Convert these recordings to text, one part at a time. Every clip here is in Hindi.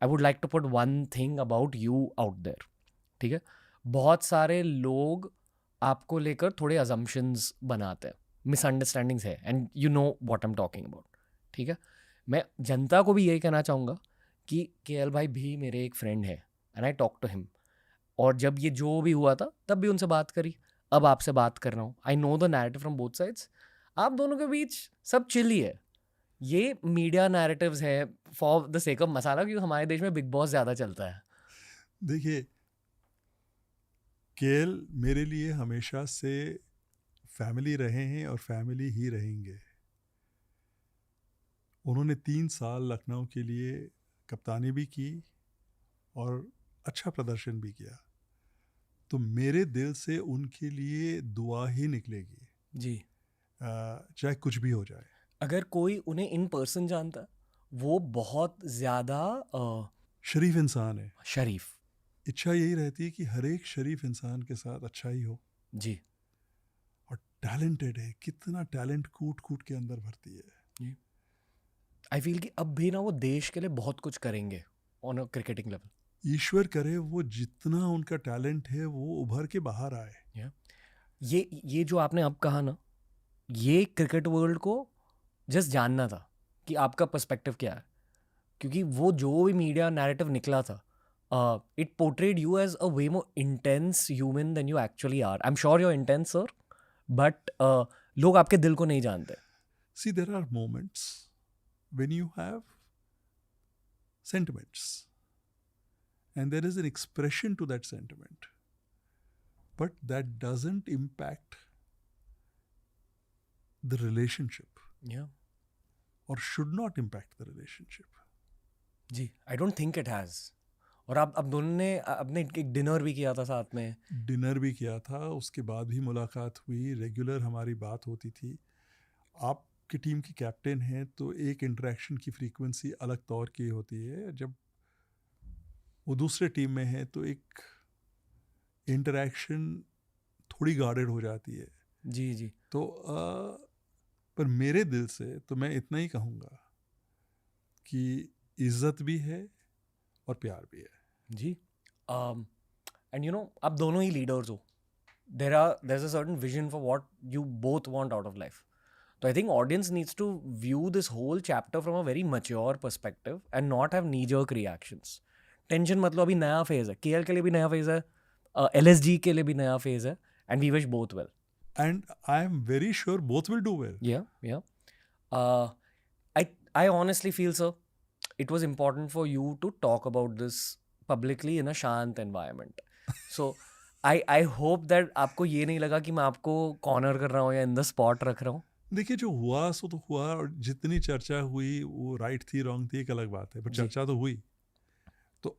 I would like to put one thing about you out there, ठीक है? बहुत सारे लोग आपको लेकर थोड़े अजम्पशंस बनाते हैं, मिसअंडरस्टैंडिंग्स है, and you know what I am talking about, ठीक है? मैं जनता को भी यही कहना चाहूँगा कि केएल भाई भी मेरे एक फ्रेंड है, and I talk to him, और जब ये जो भी हुआ था तब भी उनसे बात करी, अब आपसे बात कर रहा हूँ। I know the narrative from both sides, आप दोनों के बीच सब चिल ही है। ये मीडिया नैरेटिव्स है फॉर द सेक ऑफ मसाला, क्योंकि हमारे देश में बिग बॉस ज़्यादा चलता है। देखिए, केएल मेरे लिए हमेशा से फैमिली रहे हैं और फैमिली ही रहेंगे। उन्होंने 3 साल लखनऊ के लिए कप्तानी भी की और अच्छा प्रदर्शन भी किया, तो मेरे दिल से उनके लिए दुआ ही निकलेगी, जी। चाहे कुछ भी हो जाए। अगर कोई उन्हें इन पर्सन जानता, वो बहुत ज़्यादा शरीफ इंसान है। शरीफ। इच्छा यही रहती है कि हर एक शरीफ इंसान के साथ अच्छा ही हो, जी। और टैलेंटेड है, कितना टैलेंट कूट कूट के अंदर भरती है। आई फील कि अब भी ना वो देश के लिए बहुत कुछ करेंगे ऑन अ क्रिकेटिंग लेवल। ईश्वर करे वो जितना उनका टैलेंट है वो उभर के बाहर आए। ये जो आपने अब कहा ना, ये क्रिकेट वर्ल्ड को जस्ट जानना था कि आपका पर्सपेक्टिव क्या है, क्योंकि वो जो भी मीडिया नैरेटिव निकला था, it portrayed you as a way more intense human than you actually are. I am sure you are intense sir, but लोग आपके दिल को नहीं जानते। See, there are moments when you have sentiments and there is an expression to that sentiment, but that doesn't impact the relationship Yeah. or should not impact the relationship. जी, I don't think it has. और आप अब दोनों ने अपने एक डिनर भी किया था साथ में। डिनर भी किया था, उसके बाद भी मुलाकात हुई, रेगुलर हमारी बात होती थी। आपकी टीम की कैप्टन हैं तो एक इंटरेक्शन की फ्रीक्वेंसी अलग तौर की होती है, जब वो दूसरे टीम में है तो एक इंटरेक्शन थोड़ी गार्डेड हो जाती है। जी जी। तो पर मेरे दिल से तो मैं इतना ही कहूँगा कि इज्जत भी है और प्यार भी है। जी। एंड यू नो, आप दोनों ही लीडर्स हो। There is a certain vision for what you both want out of life. तो I think audience needs to view this whole chapter from a very mature perspective and not have knee jerk reactions. Tension मतलब अभी नया फेज है, केएल के लिए भी नया फेज है, एलएसजी के लिए भी नया फेज है, and we wish both well. And I am very sure both will do well. Yeah. I honestly feel, sir, it was important for you to talk about this publicly in a शांत environment. So I hope that आपको ये नहीं लगा कि मैं आपको कॉर्नर कर रहा हूँ या इन द स्पॉट रख रहा हूँ। देखिए, जो हुआ सो तो हुआ, और जितनी चर्चा हुई वो राइट थी रॉन्ग थी एक अलग बात है, पर जी। चर्चा तो हुई। तो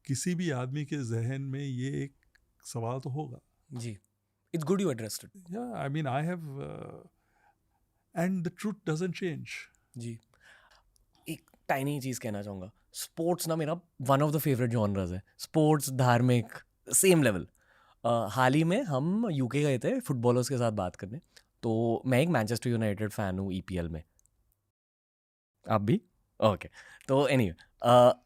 किसी भी आदमी के जहन में ये एक सवाल तो होगा। जी, it's good you addressed it. Yeah I mean I have, and the truth doesn't change. जी, एक टाइनी चीज़ कहना चाहूँगा, स्पोर्ट्स ना मेरा one of the favourite genres है। स्पोर्ट्स, धार्मिक, सेम लेवल। हाल ही में हम यूके गए थे फुटबॉलर्स के साथ बात करने, तो मैं एक मैनचेस्टर यूनाइटेड फ़ैन हूँ ईपीएल में। आप भी? ओके। तो एनीवे,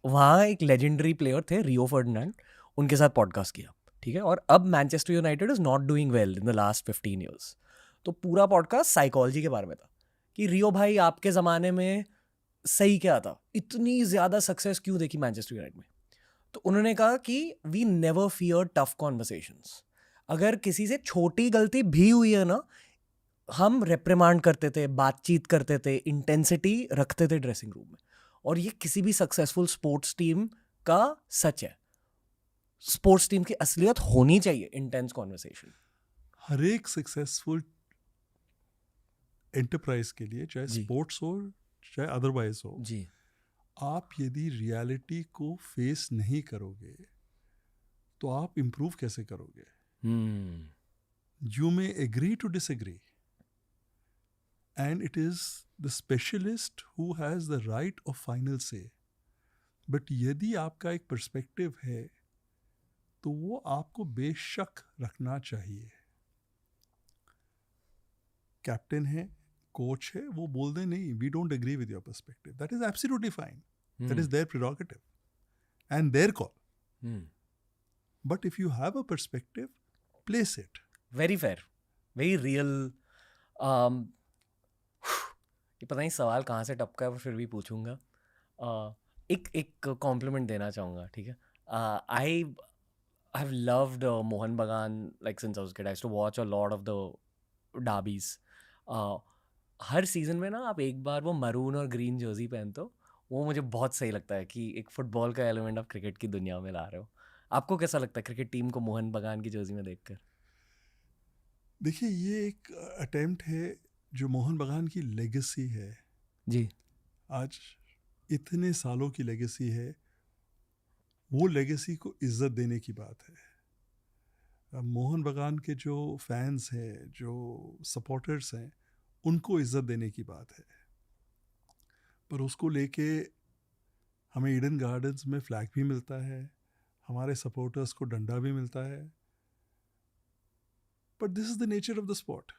वहाँ एक लेजेंडरी प्लेयर थे रियो फर्डिनेंड, उनके साथ पॉडकास्ट किया, ठीक है? और अब Manchester United is not doing well in the last 15 years. तो पूरा पॉडकास्ट साइकोलॉजी के बारे में था कि रियो भाई आपके ज़माने में सही क्या था, इतनी ज़्यादा सक्सेस क्यों देखी मैनचेस्टर यूनाइटेड में? तो उन्होंने कहा कि we never fear tough conversations. अगर किसी से छोटी गलती भी हुई है ना, हम रिप्रिमांड करते थे, बातचीत करते थे, इंटेंसिटी रखते थे ड्रेसिंग रूम में। और ये किसी भी सक्सेसफुल स्पोर्ट्स टीम का सच है। स्पोर्ट्स टीम की असलियत होनी चाहिए इंटेंस कॉन्वर्सेशन। हर एक सक्सेसफुल एंटरप्राइज के लिए, चाहे जी। स्पोर्ट्स हो चाहे अदरवाइज हो, जी। आप यदि रियलिटी को फेस नहीं करोगे तो आप इम्प्रूव कैसे करोगे? You may agree to disagree, and it is the specialist who has the right of final say. But यदि आपका एक पर्सपेक्टिव है तो वो आपको बेशक रखना चाहिए। कैप्टन है, कोच है, वो बोल दे नहीं we don't agree with your perspective, that is absolutely fine. That is their prerogative and their call. But if you have a perspective, place it. Very fair, very real. ये पता नहीं सवाल कहाँ से टपका है, पर फिर भी पूछूंगा. एक कॉम्प्लीमेंट देना चाहूँगा, ठीक है. I have loved Mohun Bagan like since I was kid. I used to watch a lot of the derbies. हर सीजन में ना आप एक बार वो मरून और ग्रीन जर्सी पहनते हो, वो मुझे बहुत सही लगता है कि एक फुटबॉल का एलिमेंट आप क्रिकेट की दुनिया में ला रहे हो. आपको कैसा लगता है क्रिकेट टीम को मोहन बगान की जर्सी में देखकर? देखिए, ये एक अटेम्प्ट है जो मोहन बगान की लेगेसी है. जी. आज इतने सालों की लेगेसी है, वो लेगेसी को इज्जत देने की बात है. अब मोहन बगान के जो फैंस हैं, जो सपोर्टर्स हैं, उनको इज्जत देने की बात है. पर उसको लेके हमें ईडन गार्डन्स में फ्लैग भी मिलता है, हमारे सपोर्टर्स को डंडा भी मिलता है. But this is the nature of the sport.